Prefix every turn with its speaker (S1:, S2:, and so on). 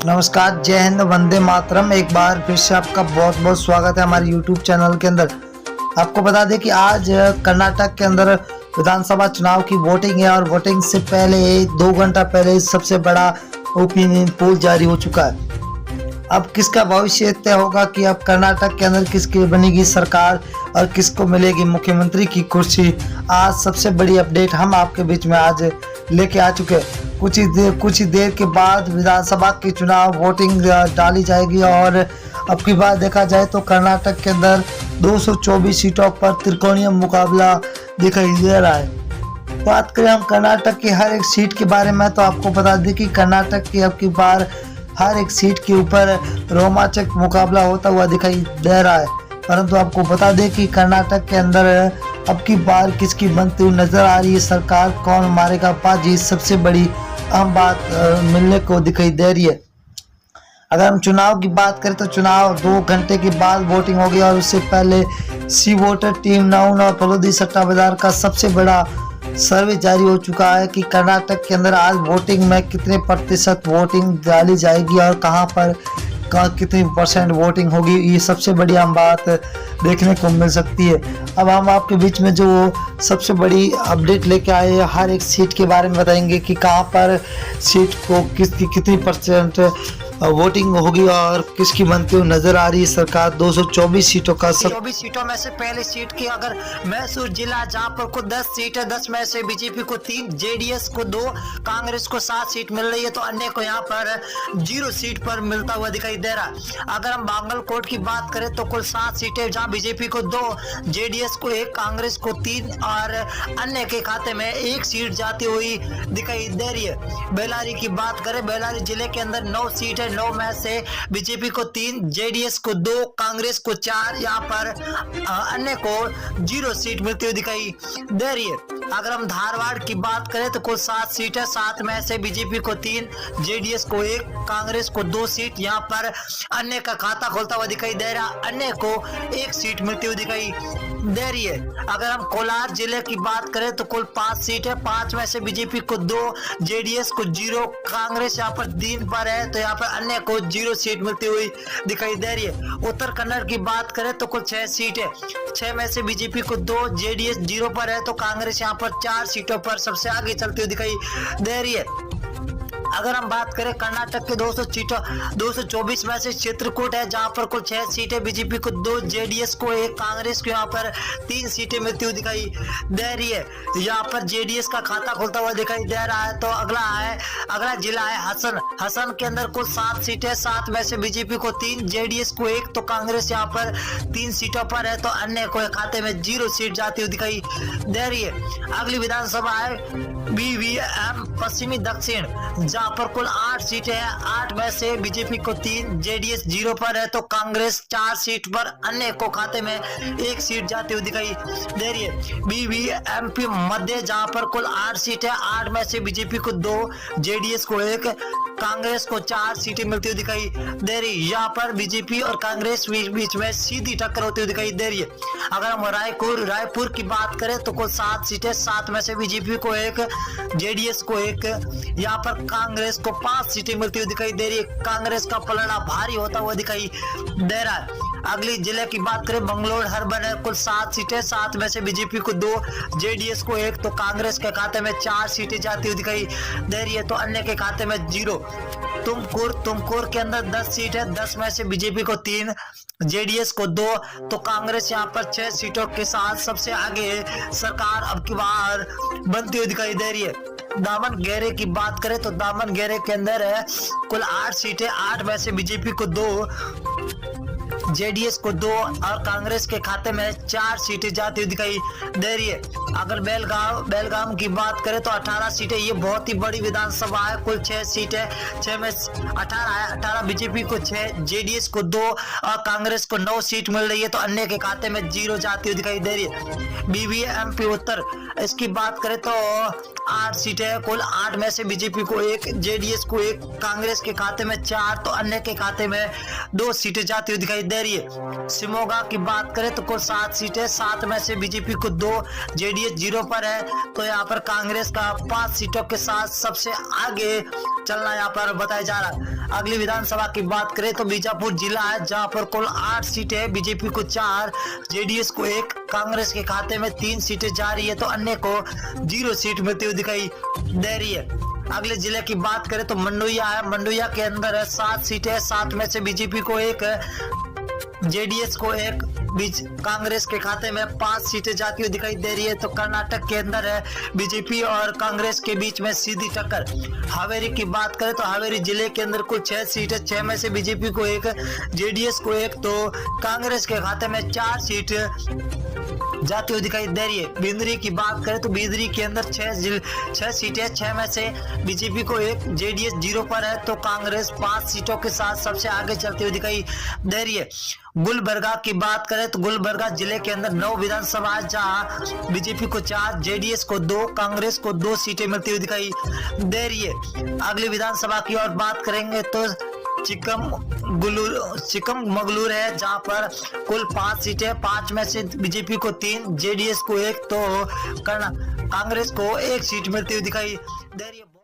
S1: नमस्कार, जय हिंद, वंदे मातरम। एक बार फिर से आपका बहुत बहुत स्वागत है हमारे YouTube चैनल के अंदर। आपको बता दें कि आज कर्नाटक के अंदर विधानसभा चुनाव की वोटिंग है और वोटिंग से पहले 2 घंटा पहले सबसे बड़ा ओपिनियन पोल जारी हो चुका है। अब किसका भविष्य तय होगा कि अब कर्नाटक के अंदर किसकी बनेगी सरकार और किसको मिलेगी मुख्यमंत्री की कुर्सी। आज सबसे बड़ी अपडेट हम आपके बीच में आज लेके आ चुके हैं। कुछ ही देर के बाद विधानसभा की चुनाव वोटिंग डाली जाएगी और अब की बात देखा जाए तो कर्नाटक के अंदर 224 सीटों पर त्रिकोणीय मुकाबला दिखाई दे रहा है। बात करें हम कर्नाटक की हर एक सीट के बारे में तो आपको बता दें कि कर्नाटक की अब की बार हर एक सीट के ऊपर रोमांचक मुकाबला होता हुआ दिखाई दे रहा है। परंतु आपको बता दें कि कर्नाटक के अंदर अब की बार किसकी बनती हुई नजर आ रही है सरकार, कौन मारेगा बाजी, सबसे बड़ी अहम बात मिलने को दिखाई दे रही है। अगर हम चुनाव की बात करें तो चुनाव 2 घंटे के बाद वोटिंग होगी और उससे पहले सी वोटर टीम नाउन और पलोदी सट्टा बाजार का सबसे बड़ा सर्वे जारी हो चुका है कि कर्नाटक के अंदर आज वोटिंग में कितने प्रतिशत वोटिंग डाली जाएगी और कहां पर कितनी परसेंट वोटिंग होगी। ये सबसे बड़ी हम बात देखने को मिल सकती है। अब हम आपके बीच में जो सबसे बड़ी अपडेट लेके आए हैं, हर एक सीट के बारे में बताएंगे कि कहां पर सीट को किसकी कितनी परसेंट वोटिंग होगी और किसकी बनती हुई नजर आ रही है सरकार। 224 सीटों का
S2: 24 सीटों में से पहले सीट की अगर मैसूर जिला जहां पर को 10 सीट है, 10 में से बीजेपी को 3, जेडीएस को 2, कांग्रेस को 7 सीट मिल रही है तो अन्य को यहां पर 0 सीट पर मिलता हुआ दिखाई दे रहा है। अगर हम बांगलकोट की बात करें तो कुल 7 सीटें जहां बीजेपी को 2, जेडीएस को 1, कांग्रेस को 3 और अन्य के खाते में 1 सीट जाती हुई दिखाई दे रही है। बेल्लारी की बात करें, बेल्लारी जिले के अंदर 9 सीट है, 9 में से बीजेपी को 3, जेडीएस को 2, कांग्रेस को 4, यहाँ पर अन्य को 0 सीट मिलती हुई दिखाई दे रही है। अगर हम धारवाड़ की बात करें तो कुल 7 सीट है, 7 में से बीजेपी को 3, जेडीएस को 1, कांग्रेस को 2 सीट, यहाँ पर अन्य का खाता खोलता हुआ दिखाई दे रहा, अन्य को 1 सीट मिलती हुई दिखाई दे रही है। अगर हम कोलार जिले की बात करें तो कुल 5 सीट है, 5 में से बीजेपी को 2, जेडीएस को 0, कांग्रेस यहाँ पर 3 पर है तो यहाँ पर अन्य को 0 सीट मिलती हुई दिखाई दे रही है। उत्तर कन्नड़ की बात करें तो कुल 6 सीट है, 6 में से बीजेपी को 2, जेडीएस 0 पर है तो कांग्रेस यहाँ पर 4 सीटों पर सबसे आगे चलती हुई दिखाई दे रही है। अगर हम बात करें कर्नाटक के 224 में से चित्रकूट है जहां पर कुल 6 सीटें, बीजेपी को 2, जेडीएस को 1, कांग्रेस को यहाँ पर 3 सीटें मिलती हुई दिखाई दे रही है। यहाँ पर जेडीएस का खाता खुलता हुआ दिखाई दे रहा है। तो अगला जिला है हसन के अंदर कुल 7 सीटें, 7 में से बीजेपी को 3, जेडीएस को 1 तो कांग्रेस यहाँ पर 3 सीटों पर है तो अन्य को खाते में 0 सीट जाती हुई दिखाई दे रही है। अगली विधानसभा है बीवीएम पश्चिमी दक्षिण जहां पर कुल 8 सीटें हैं, 8 में से बीजेपी को 3, जेडीएस 0 पर है तो कांग्रेस 4 सीट पर, अन्य को खाते में 1 सीट जाती हुई दिखाई दे रही है। बीवीएमपी मध्य जहां पर कुल 8 सीटें, 8 में से बीजेपी को 2, जेडीएस को 1, कांग्रेस को 4 सीटें मिलती हुई दिखाई दे रही है। यहाँ पर बीजेपी और कांग्रेस बीच में सीधी टक्कर होती हुई दिखाई दे रही है। अगर हम रायपुर की बात करें तो कुल 7 सीटें, 7 में से बीजेपी को 1, जेडीएस को 1, यहाँ पर कांग्रेस को 5 सीटें मिलती हुई दिखाई दे रही है। कांग्रेस का पलड़ा भारी होता हुआ दिखाई दे रहा है। अगली जिले की बात करें बंगलोर हर्बन है, कुल 7 सीटें, 7 में से बीजेपी को 2, जेडीएस को 1 तो कांग्रेस के खाते में 4 सीटें जाती हुई दिखाई दे रही है तो अन्य के खाते में 0। तुमकुर के अंदर 10 सीट है, 10 में से बीजेपी को 3, जेडीएस को 2 तो कांग्रेस यहाँ पर 6 सीटों के साथ सबसे आगे सरकार अब की बार बनती हुई दिखाई दे रही है। दामनगेरे की बात करें तो दामनगेरे के अंदर है कुल 8 सीटें, 8 में से बीजेपी को 2, जेडीएस को 2 और कांग्रेस के खाते में 4 सीटें जाती हुई दिखाई दे रही है। अगर बेलगाम की बात करें तो 18 सीटें, ये बहुत ही बड़ी विधानसभा है, कुल 6 सीटें, 6 में 18 है, 18 बीजेपी को 6, जेडीएस को 2 और कांग्रेस को 9 सीट मिल रही है तो अन्य के खाते में 0 जाती हुई दिखाई दे रही है। बीवीएमपी उत्तर इसकी बात करें तो 8 सीटें, कुल 8 में से बीजेपी को 1, जेडीएस को 1, कांग्रेस के खाते में 4 तो अन्य के खाते में 2 सीटें जाती हुई दिखाई दे रही है। शिमोगा की बात करें तो कुल 7 सीटें, 7 में से बीजेपी को 2, जेडीएस जेडीएस 0 पर है। तो यहाँ पर कांग्रेस का 5 सीटों के साथ सबसे आगे चलना यहाँ पर बताया जा रहा है। अगली विधानसभा की बात करें तो बीजापुर जिला है, जहाँ पर कुल 8 सीटें, बीजेपी को 4, जेडीएस को 1, कांग्रेस के खाते में 3 सीटें जा रही है तो अन्य को 0 सीट मिलती हुई दिखाई दे रही है। अगले जिले की बात करें तो मंडुया है, मंडुया के अंदर 7 सीटें, 7 में से बीजेपी को 1, जेडीएस को 1, बीच कांग्रेस के खाते में 5 सीटें जाती हुई दिखाई दे रही है। तो कर्नाटक के अंदर है बीजेपी और कांग्रेस के बीच में सीधी टक्कर। हावेरी की बात करें तो हावेरी जिले के अंदर कुल 6 सीटें, 6 में से बीजेपी को 1, जेडीएस को 1, तो कांग्रेस के खाते में 4 सीट जाती हुई दिखाई दे रही है। बिंदरी की बात करें तो बिंदरी के अंदर 6 सीटें, 6 में से बीजेपी को 1, जेडीएस 0 पर है तो कांग्रेस 5 सीटों के साथ सबसे आगे चलती हुई दिखाई दे रही है। गुलबर्गा की बात करें तो गुलबर्गा जिले के अंदर 9 विधानसभा, जहां बीजेपी को 4, जेडीएस को 2, कांग्रेस को 2 सीटें मिलती हुई दिखाई दे रही है। अगली विधानसभा की और बात करेंगे तो चिकमगलूर है, जहां पर कुल 5 सीटें, 5 में से बीजेपी को 3, जेडीएस को 1, तो कांग्रेस को 1 सीट मिलती हुई दिखाई दे रही है।